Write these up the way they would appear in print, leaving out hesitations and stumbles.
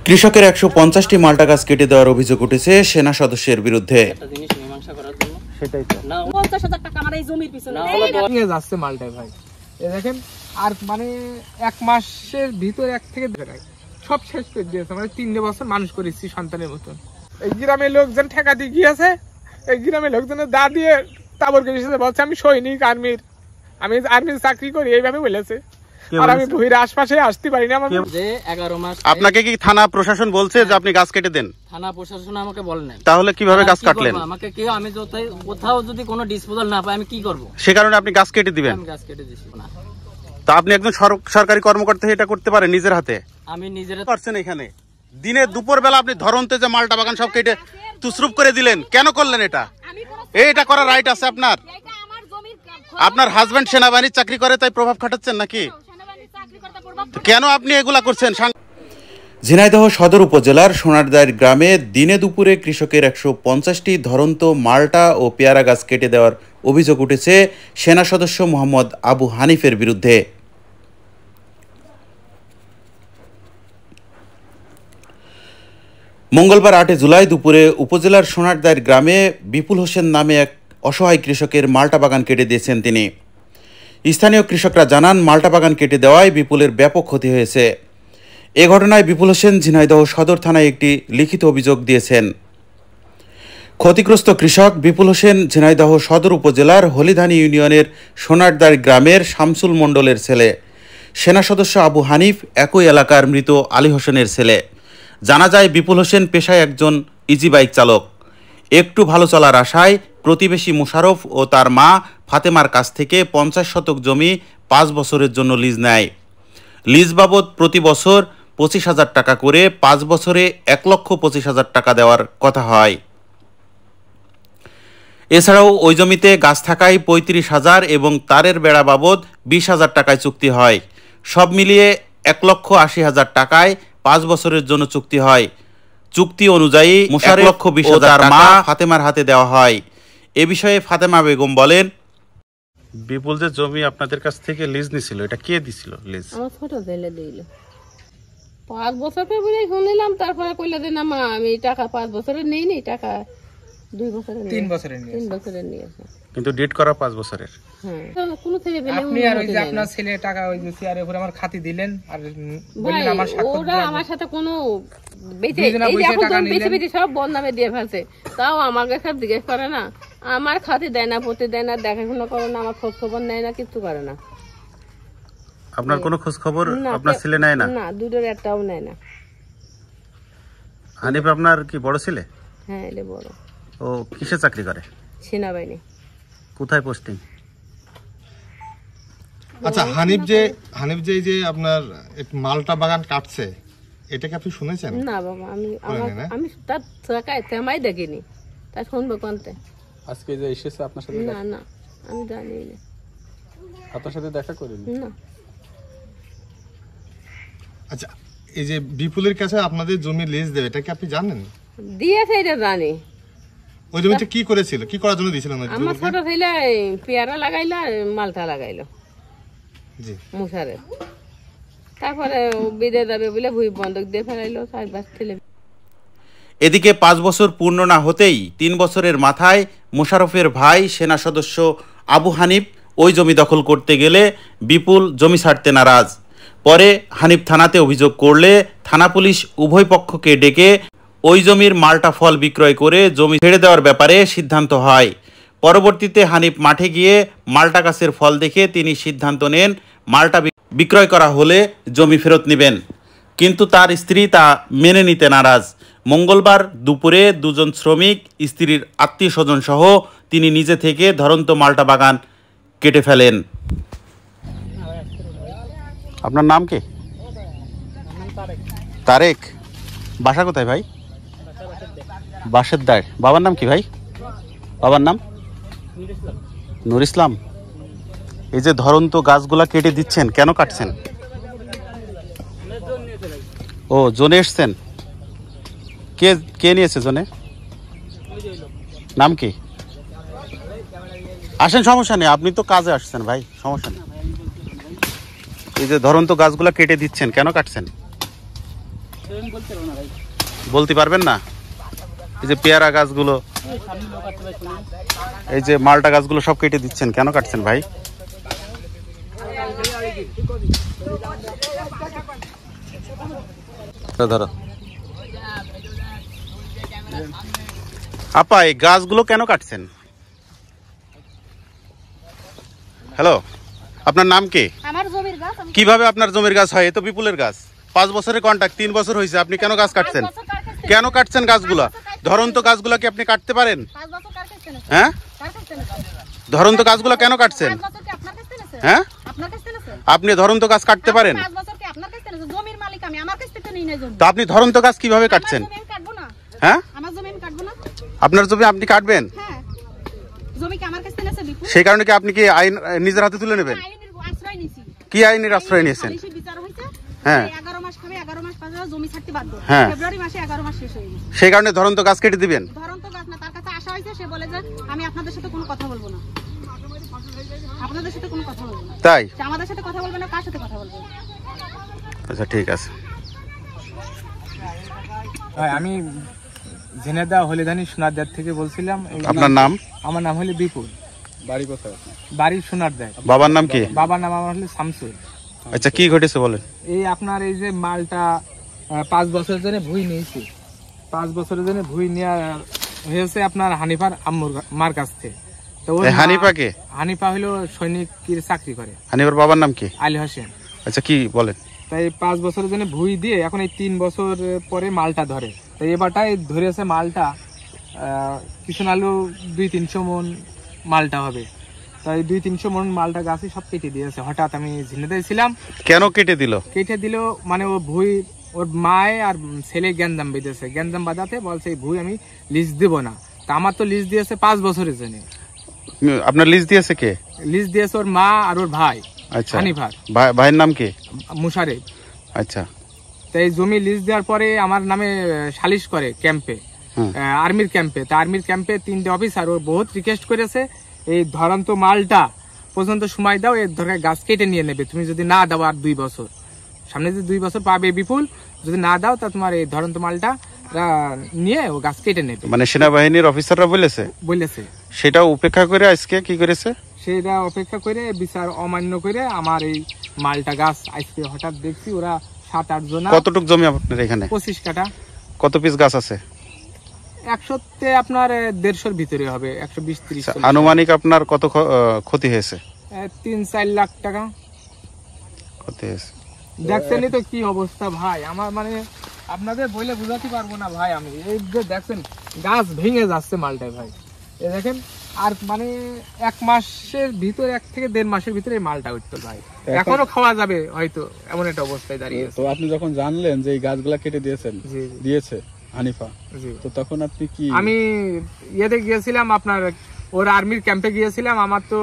কৃষকের ১৫০টি মাল্টা গাছ কেটে দেওয়ার অভিযোগ উঠেছে সেনা সদস্যের বিরুদ্ধে। আর মানে ১ মাসের ভিতরে ১ থেকে ১.৫ সব শেষ করে দিয়েছে। মানে ৩ বছর মানুষ করেছি সন্তানের মতন। এই গ্রামের লোকজন ঠেকা দিয়ে গিয়েছে, এই গ্রামের লোকজনের দা দিয়ে তাবর করে বলছে আমি সৈনিক আর্মির, আমি আর্মির চাকরি করি, এইভাবে বলেছে। আর আমি ভুইয়ের আশপাশে আসতে পারি না। যে ১১ মাস আপনাকে কি থানা প্রশাসন বলছে যে আপনি গাছ কেটে দেন? থানা প্রশাসন আমাকে বলে নাই। তাহলে কিভাবে গাছ কাটলেন? আমাকে কেউ, আমি কোথাও যদি কোনো ডিসপোজাল না পাই আমি কি করব? সে কারণে আপনি গাছ কেটে দিবেন? আমি গাছ কেটে দিছি না। তা আপনি একজন সরকারি কর্মকর্তা এটা করতে পারেন নিজের হাতে? আমি নিজের পারছেন এখানে দিনে দুপুর বেলা আপনি ধরনতে যে মালটা বাগান সব কেটে তুসরুপ করে দিলেন, কেন করলেন এটা? এটা করার রাইট আছে আপনার? আপনার হাজবেন্ড সেনাবাহিনীর চাকরি করে তাই প্রভাব খাটাচ্ছেন নাকি? কেন আপনি এগুলা করছেন? ঝিনাইদহ সদর উপজেলার সোনারদাইর গ্রামে দিনে দুপুরে কৃষকের ১৫০টি ধরন্ত মাল্টা ও পেয়ারা গাছ কেটে দেওয়ার অভিযোগ উঠেছে সেনা সদস্য মোহাম্মদ আবু হানিফের বিরুদ্ধে। মঙ্গলবার ৮ জুলাই দুপুরে উপজেলার সোনারদাইর গ্রামে বিপুল হোসেন নামে এক অসহায় কৃষকের মাল্টা বাগান কেটে দিয়েছেন তিনি। স্থানীয় কৃষকরা জানান, মাল্টা বাগান কেটে দেওয়ায় বিপুলের ব্যাপক ক্ষতি হয়েছে। এ ঘটনায় বিপুল হোসেন ঝিনাইদহ সদর থানায় একটি লিখিত অভিযোগ দিয়েছেন। ক্ষতিগ্রস্ত কৃষক বিপুল হোসেন ঝিনাইদহ সদর উপজেলার হলিধানী ইউনিয়নের সোনারদার গ্রামের শামসুল মণ্ডলের ছেলে। সেনা সদস্য আবু হানিফ একই এলাকার মৃত আলী হোসেনের ছেলে। জানা যায়, বিপুল হোসেন পেশায় একজন ইজি বাইক চালক। একটু ভালো চলার আশায় প্রতিবেশী মুশারফ ও তার মা ফাতেমার কাছ থেকে ৫০ শতক জমি ৫ বছরের জন্য লিজ নেয়। লিজ বাবদ প্রতি বছর ২৫,০০০ টাকা করে ৫ বছরে ১,২৫,০০০ টাকা দেওয়ার কথা হয়। এছাড়াও ওই জমিতে গাছ থাকায় ৩৫,০০০ এবং তারের বেড়া বাবদ ২০,০০০ টাকায় চুক্তি হয়। সব মিলিয়ে ১,৮০,০০০ টাকায় ৫ বছরের জন্য চুক্তি হয়। চুক্তি অনুযায়ী মুশারফ ১,২০,০০০ টাকা মা ফাতেমার হাতে দেওয়া হয়। এ বিষয়ে ফাতেমা বেগম বলেন, বিপুল যে জমি আপনাদের কাছ থেকে লিজ নিছিল, এটা কে দিছিল লিজ? আমার ছোট ছেলে দিল। ৫ বছর পরে বলে শুনলাম, তারপরে কইলা যে না মা আমি টাকা ৫ বছরের নেই নি, টাকা 2 বছরের 3 বছরের নিয়ে 3 বছরের নিয়েছে। কিন্তু ডেট করা 5 বছরের। হ্যাঁ, কোন থেকে পেলে আপনি আর ওই যে আপনার ছেলে টাকা ওই যে সিআরএফ এর আমার খাতি দিলেন আর বললেন আমার স্বাক্ষর ওরা আমার সাথে কোনো বেঁচে এই যে এখন বেঁচে সব বদনামে দিয়ে ফেলছে। তাও আমাকে সব জিজ্ঞেস করে না, আমার খাতি দেয় না, পড়তে দেয় না, দেখাশোনা করে না, আমার খোঁজ খবর নেয় না, কিছু করে না। আপনার কোনো খোঁজ খবর আপনার ছেলে নেয় না? না, দুটোর একটাও নেয় না। হানিফ আপনার কি বড় ছেলে? হ্যাঁ, এটা বড়। ও কিসে চাকরি করে? সেনাবাহিনী। কোথায় পোস্টিং? আচ্ছা, হানিফ যে এই যে আপনার মালটা বাগান কাটছে, এটা কি আপনি শুনেছেন? না বাবা, আমি তার টাকায় তেমাই দেখিনি, তা শুনবো কোনতে? আজকে যে এসেছে আপনার সাথে? না না, আমি জানি না। আপনার সাথে দেখা করিনি? না। আচ্ছা, এই যে বিপুলের কাছে আপনাদের জমি লিজ দেবে, এটা কি আপনি জানেন? দিয়েছে, এটা জানি। ওই জমিটা কি করেছিল, কি করার জন্য দিয়েছিলেন? আমার ছোট ছেলে পেয়ারা লাগাইলো, মালটা লাগাইলো জি মুশারে। তারপরে বিদে যাবে বলে ভুই বন্ধক দিয়ে ফেলাইলো 4-5 ছেলে। এদিকে 5 বছর পূর্ণ না হতেই 3 বছরের মাথায় মুশারফের ভাই সেনা সদস্য আবু হানিফ ওই জমি দখল করতে গেলে বিপুল জমি ছাড়তে নারাজ। পরে হানিফ থানাতে অভিযোগ করলে থানা পুলিশ উভয় পক্ষকে ডেকে ওই জমির মাল্টা ফল বিক্রয় করে জমি ছেড়ে দেওয়ার ব্যাপারে সিদ্ধান্ত হয়। পরবর্তীতে হানিফ মাঠে গিয়ে মাল্টা গাছের ফল দেখে তিনি সিদ্ধান্ত নেন মাল্টা বিক্রয় করা হলে জমি ফেরত নেবেন, কিন্তু তার স্ত্রী তা মেনে নিতে নারাজ। মঙ্গলবার দুপুরে 2 জন শ্রমিক, স্ত্রীর আত্মীয় স্বজন সহ তিনি নিজে থেকে ধরন্ত মাল্টা বাগান কেটে ফেলেন। আপনার নাম কি? তারেক। বাসা কোথায় ভাই? বাসের দায়। বাবার নাম কি ভাই? বাবার নাম নুর ইসলাম। এই যে ধরন্ত গাছগুলা কেটে দিচ্ছেন, কেন কাটছেন? ও, জোনে এসছেন। কে নিয়েছে জোনে? নাম কি? আসেন, সমস্যা নেই, আপনি তো কাজে আসছেন ভাই, সমস্যা নেই। এই যে ধরন্ত গাছগুলা কেটে দিচ্ছেন, কেন কাটছেন? বলতে পারবেন না? এই যে পেয়ারা গাছগুলো, এই যে মালটা গাছগুলো সব কেটে দিচ্ছেন, কেন কাটছেন ভাই? ধরো আপা, এই গাছগুলো কেন কাটছেন? হ্যালো, আপনার নাম কি? আমার জমির গাছ। কিভাবে আপনার জমির গাছ হয়? এ তো বিপুলের গাছ। 5 বছরের কন্ট্রাক্ট, 3 বছর হয়েছে, আপনি কেন গাছ কাটছেন? কেন কাটছেন গাছগুলা? ধরন্ত গাছগুলা কি আপনি কাটতে পারেন? হ্যাঁ, ধরন্ত গাছগুলা কেন কাটছেন? হ্যাঁ, আপনি ধরন্ত গাছ কাটতে পারেন? তো আপনি ধরন্ত গাছ কিভাবে কাটছেন? হ্যাঁ, আপনার জমি আপনি কাটবেন, সেই কারণে কি আপনি কি আইন নিজের হাতে তুলে নেবেন? কি আইনের আশ্রয় নিয়েছেন? হ্যাঁ, হ্যাঁ, সেই কারণে ধরন্ত গাছ কেটে দিবেন? তাই? আচ্ছা, ঠিক আছে। আমি ঝিনেদা হলিদানি সোনারদার থেকে বলছিলাম। আপনার নাম? আমার নাম হলো বিপুল। বাড়ি কোথায়? বাড়ি সোনারদার। বাবার নাম কি? বাবার নাম আমার হলো শামসুল। আচ্ছা, কি ঘটেছে বলেন। এই আপনার এই যে মালটা 5 বছরের জন্য ভুই নিয়েছি। 5 বছরের জন্য ভুই নেওয়া হয়েছে আপনার হানিফার আম্মুর মার কাছ থেকে। তো হানিফা কে? হানিফা হলো সৈনিকের চাকরি করে। হানিফার বাবার নাম কি? আলী হোসেন। আচ্ছা, কি বলেন। তাই 5 বছরের জন্য ভুই দিয়ে এখন এই 3 বছর পরে মালটা ধরে। তাই এবারটাই ধরেছে মালটা কিছু নালু 200-300 মন মালটা হবে। তাই 200-300 মন মালটা গাছই সব কেটে দিয়েছে। হঠাৎ আমি ঝিনেদায় ছিলাম। কেন কেটে দিল? কেটে দিল মানে ও ভুই, ওর মায়ে আর ছেলে গ্যান্দাম বেঁধেছে। গ্যান্দাম বাঁধাতে বলছে এই ভুই আমি লিজ দেবো না। তা আমার তো লিজ দিয়েছে 5 বছরের জন্য। আপনার লিজ দিয়েছে কে? লিজ দিয়েছে ওর মা আর ওর ভাই। আচ্ছা, হানিফার ভাইয়ের নাম কি? মুশারেফ। আচ্ছা, তাই জমি লিজ দেওয়ার পরে আমার নামে সালিশ করে ক্যাম্পে, আর্মির ক্যাম্পে। তা আর্মির ক্যাম্পে 3টে অফিসার ও বহুত রিকোয়েস্ট করেছে এই ধরন্ত মালটা পর্যন্ত সময় দাও, এর ধরে গাছ কেটে নিয়ে নেবে। তুমি যদি না দাও আর 2 বছর, সামনে যে 2 বছর পাবে বিপুল, যদি না দাও তা তোমার এই ধরন্ত মালটা নিয়ে ও গাছ কেটে নেবে। মানে সেনাবাহিনীর অফিসাররা বলেছে? বলেছে। সেটা উপেক্ষা করে আজকে কি করেছে? সেটা অপেক্ষা করে বিচার অমান্য করে আমার এই মালটা গাছ আজকে হঠাৎ দেখছি ওরা 7-8 জন। কতটুক জমি আপনার এখানে? 25 কাঠা। কত পিস গাছ আছে? 100-তে আপনার 150-র ভিতরে হবে, 120-30। আনুমানিক আপনার কত ক্ষতি হয়েছে? 3-4 লাখ টাকা ক্ষতি হয়েছে। দেখছেনই তো কি অবস্থা ভাই আমার, মানে আপনাদের বলে বুঝাতে পারবো না ভাই। আমি এই যে দেখছেন গাছ ভেঙে যাচ্ছে মালটায় ভাই, এই দেখেন। আর মানে 1 মাসের ভিতরে, 1 থেকে 1.5 মাসের ভিতরে এই মালটা উঠতো ভাই। এখনো খাওয়া যাবে হয়তো, এমন একটা অবস্থায় দাঁড়িয়ে। তো আপনি যখন জানলেন যে এই গাছগুলা কেটে দিয়েছে হানিফা, তো তখন আপনি কি? আমি ইয়েতে গিয়েছিলাম আপনার, ওর আর্মির ক্যাম্পে গিয়েছিলাম। আমার তো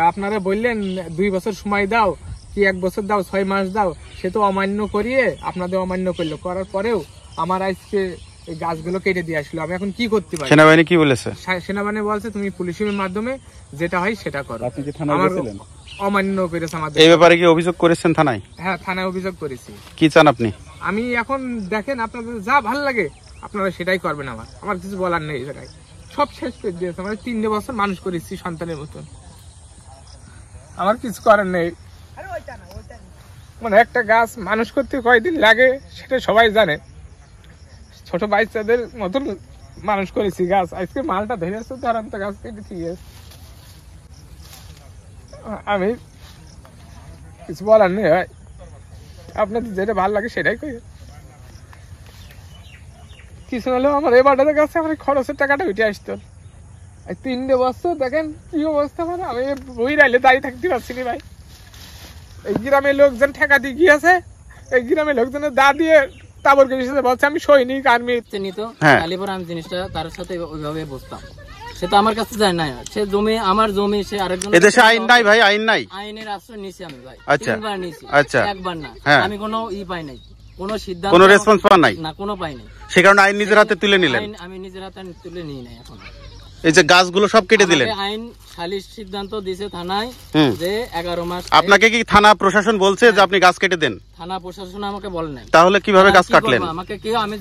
আপনারা বললেন 2 বছর সময় দাও, কি 1 বছর দাও, 6 মাস দাও। সে তো অমান্য করিয়ে আপনাদের অমান্য করলো। করার পরেও আমার আজকে এই গাছগুলো কেটে দিয়ে আসলো। আমি এখন কি করতে পারি? সেনাবাহিনী কি বলেছে? সেনাবাহিনী বলছে তুমি পুলিশের মাধ্যমে যেটা হয় সেটা করো। আপনি কি থানায় গেছিলেন? অমান্য করেছে আমাদের। এই ব্যাপারে কি অভিযোগ করেছেন থানায়? হ্যাঁ, থানায় অভিযোগ করেছি। কি চান আপনি? আমি এখন দেখেন আপনাদের যা ভালো লাগে আপনারা সেটাই করবেন। আমার কিছু বলার নেই। সেটাই সব শেষ করে দিয়েছে। মানে 3 বছর মানুষ করেছি সন্তানের মতন, আমার কিছু করার নেই। মানে একটা গাছ মানুষ করতে কয়দিন লাগে সেটা সবাই জানে। ছোট বাচ্চাদের মতন মানুষ করেছি গাছ। আজকে মালটা ধরেছে ধরন্ত গাছ কেটেছি। আমি কিছু বলার নেই ভাই, আপনাদের যেটা ভালো লাগে সেটাই করি। কিছু হলেও আমার এবারটাতে কাছে আমার খরচের টাকাটা উঠে আসতো। 3 বছর দেখেন কি অবস্থা। মানে আমি বই রাইলে দাঁড়িয়ে থাকতে পারছি না ভাই। এই গ্রামের লোকজন ঠেকা দিয়ে গিয়েছে। এই গ্রামের লোকজনের দা দিয়ে তাবর করে বলছে আমি সৈনিক, আর্মি। নিত তালিপর আমি জিনিসটা তার সাথে ওইভাবে বসতাম। সে তো আমার কাছে যায় না। সে জমি আমার জমি, সে আরেকজন। এদেশে আইন নাই ভাই, আইন নাই। আইনের আশ্রয় নিছি আমি ভাই। আচ্ছা, 3 বার নিছি। আচ্ছা, 1 বার না। আমি কোনো পাই নাই, কোনো সিদ্ধান্ত, কোনো রেসপন্স পান নাই না, কোনো পাই নাই। সে কারণে আইন নিজের হাতে তুলে নিলেন? আমি নিজের হাতে তুলে নিই নাই এখন। এই যে গাছগুলো সব কেটে দিলেন, আমাকে আইন সালিশ সিদ্ধান্ত দিয়েছে থানায় যে 11 মাস। আপনাকে কি থানা প্রশাসন বলছে যে আপনি গাছ কেটে দেন? থানা প্রশাসন আমাকে বলে নাই। তাহলে কিভাবে গাছ কাটলেন? আমাকে কি, আমি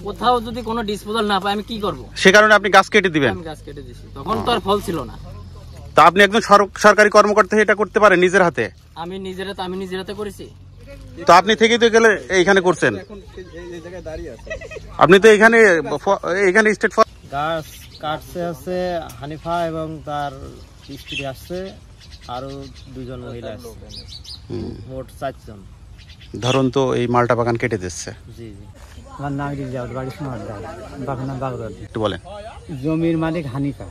কোথাও যদি কোনো ডিসপোজাল না পাই আমি কি করব? সে কারণে আপনি গাছ কেটে দিবেন? আমি গাছ কেটে দিয়েছি, তখন তো আর ফল ছিল না। তা আপনি একজন সরকারি কর্মকর্তা এটা করতে পারেন নিজের হাতে? আমি নিজের হাতে করেছি। তো আপনি থেকেই তো গেলে এইখানে করছেন, আপনি তো এইখানে স্টেট গাছ কাটছে হচ্ছে হানিফা এবং তার স্ত্রী আসছে, আরো 2 জন মহিলা আসছে, মোট 4 জন। ধরুন তো এই মালটা বাগান কেটে দিচ্ছে। জি জি। আমার নাম রিজাউল, বাড়ি সোনারগাঁও, বাগান বাগদাদি। একটু বলেন। জমির মালিক হানিফা,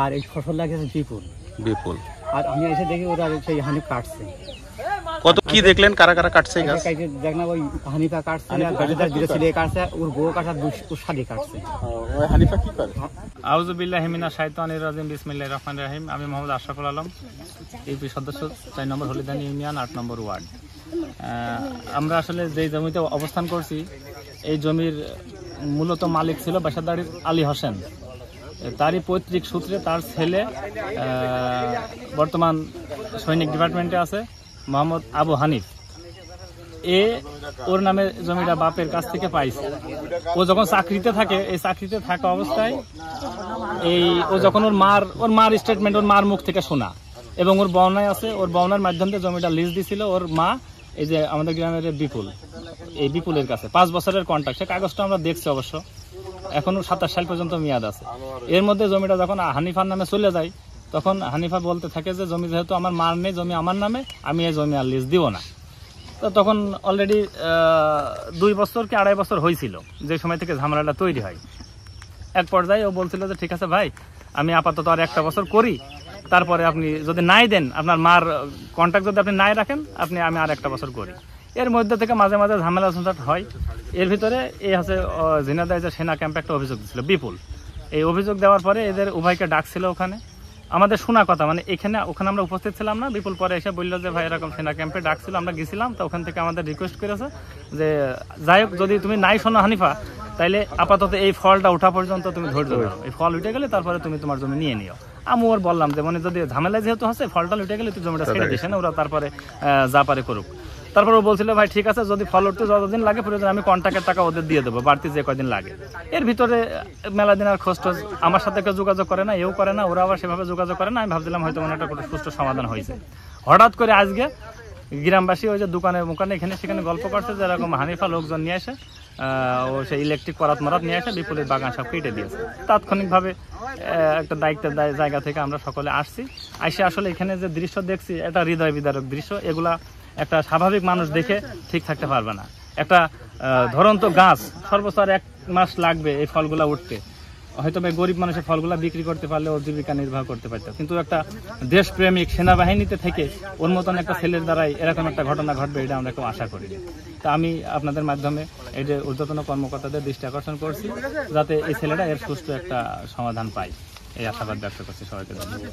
আর এই ফসল লাগিয়েছে বিপুল। আর আমি এসে দেখি ওরা সেই হানিফ কাটছে। কত কি দেখলেন, কারা কারা কাটছে গাছ? দেখলাম ওই হানিফা কাটছে, কাটছে, ওর বউ কাটা, ওর শালি কাটছে। ওই হানিফা কি করে? আউযু বিল্লাহি মিনাশ শাইতানির রাজিম, বিসমিল্লাহির রহমানির রহিম। আমি মোহাম্মদ আশরাফুল আলম, ইউপি সদস্য, 4 নম্বর হলিদানি ইউনিয়ন, 8 নম্বর ওয়ার্ড। আমরা আসলে যে জমিতে অবস্থান করছি, এই জমির মূলত মালিক ছিল বাসাদার আলী হোসেন। তারই পৈতৃক সূত্রে তার ছেলে বর্তমান সৈনিক ডিপার্টমেন্টে আছে, মোহাম্মদ আবু হানিফ। ওর নামে জমিটা বাপের কাছ থেকে পাইছে। ও যখন চাকরিতে থাকে, এই চাকরিতে থাকা অবস্থায় ও যখন ওর মার স্টেটমেন্ট, ওর মার মুখ থেকে শোনা, এবং ওর বর্ণায় আছে, ওর বর্ণার মাধ্যমে জমিটা লিজ দিছিল ওর মা, এই যে আমাদের গ্রামের বিপুলের কাছে 5 বছরের কন্ট্রাক্ট। সে কাগজটা আমরা দেখছি অবশ্য, এখনো 27 সাল পর্যন্ত মেয়াদ আছে। এর মধ্যে জমিটা যখন হানিফার নামে চলে যায়, তখন হানিফা বলতে থাকে যে জমি যেহেতু আমার মার নেই, জমি আমার নামে, আমি এই জমি আর লিজ দিব না। তো তখন অলরেডি 2 বছর কি 2.5 বছর হয়েছিল যে সময় থেকে ঝামেলাটা তৈরি হয়। এক পর্যায়ে ও বলছিল যে ঠিক আছে ভাই, আমি আপাতত আর 1টা বছর করি, তারপরে আপনি যদি নাই দেন, আপনার মার কন্ট্রাক্ট যদি আপনি নাই রাখেন, আমি আর 1টা বছর করি। এর মধ্যে থেকে মাঝে মাঝে ঝামেলা ঝঞ্ঝাট হয়। এর ভিতরে এই হচ্ছে ঝিনাইদহ যে সেনা ক্যাম্পে একটা অভিযোগ দিচ্ছিল বিপুল। এই অভিযোগ দেওয়ার পরে এদের উভয়কে ডাকছিল ওখানে, আমাদের শোনা কথা, মানে ওখানে আমরা উপস্থিত ছিলাম না। বিপুল পরে এসে বললো যে ভাই এরকম সেনা ক্যাম্পে ডাকছিল, আমরা গেছিলাম। তো ওখান থেকে আমাদের রিকোয়েস্ট করেছে যে যাই হোক, যদি তুমি নাই শোনো হানিফা, তাইলে আপাতত এই ফলটা ওঠা পর্যন্ত তুমি ধৈর্য ধরো, এই ফল উঠে গেলে তারপরে তুমি তোমার জমি নিয়ে নিও। আমি ওর বললাম যে মানে যদি ঝামেলা যেহেতু হচ্ছে, ফলটা উঠে গেলে তুই জমিটা ছেড়ে দিস না, ওরা তারপরে যা পারে করুক। তারপর ও বলছিল ভাই ঠিক আছে, যদি ফল উঠতে যতদিন লাগে প্রয়োজন আমি কন্ট্রাক্টের টাকা ওদের দিয়ে দেবো, বাড়তি যে কয়দিন লাগে। এর ভিতরে মেলা দিন আর খোঁজ টোজ আমার সাথে কেউ যোগাযোগ করে না, এও করে না, ওরা আবার সেভাবে যোগাযোগ করে না। আমি ভাবছিলাম হয়তো মানে একটা সুষ্ঠু সমাধান হয়েছে। হঠাৎ করে আজকে গ্রামবাসী ওই যে দোকানে এখানে সেখানে গল্প করছে যে এরকম হানিফা লোকজন নিয়ে আসে, ও সেই ইলেকট্রিক করাত নিয়ে আসে, বিপুলের বাগান সব কেটে দিয়েছে। তাৎক্ষণিকভাবে একটা দায়িত্বের জায়গা থেকে আমরা সকলে আসছি। আসলে এখানে যে দৃশ্য দেখছি, এটা হৃদয় বিদারক দৃশ্য। এগুলা একটা স্বাভাবিক মানুষ দেখে ঠিক থাকতে পারবে না। একটা ধরন্ত গাছ সর্বোচ্চ 1 মাস লাগবে এই ফলগুলা উঠতে। হয়তো গরিব মানুষের ফলগুলা বিক্রি করতে পারলে ওর জীবিকা নির্বাহ করতে পারত, কিন্তু একটা দেশপ্রেমিক সেনাবাহিনীতে থেকে ওর মতন একটা ছেলের দ্বারাই এরকম একটা ঘটনা ঘটবে, এটা আমরা কেউ আশা করিনি। তা আমি আপনাদের মাধ্যমে এই যে ঊর্ধ্বতন কর্মকর্তাদের দৃষ্টি আকর্ষণ করছি, যাতে এই ছেলেটা এর সুষ্ঠু একটা সমাধান পায়, এই আশাবাদ ব্যক্ত করছি। সবাইকে ধন্যবাদ।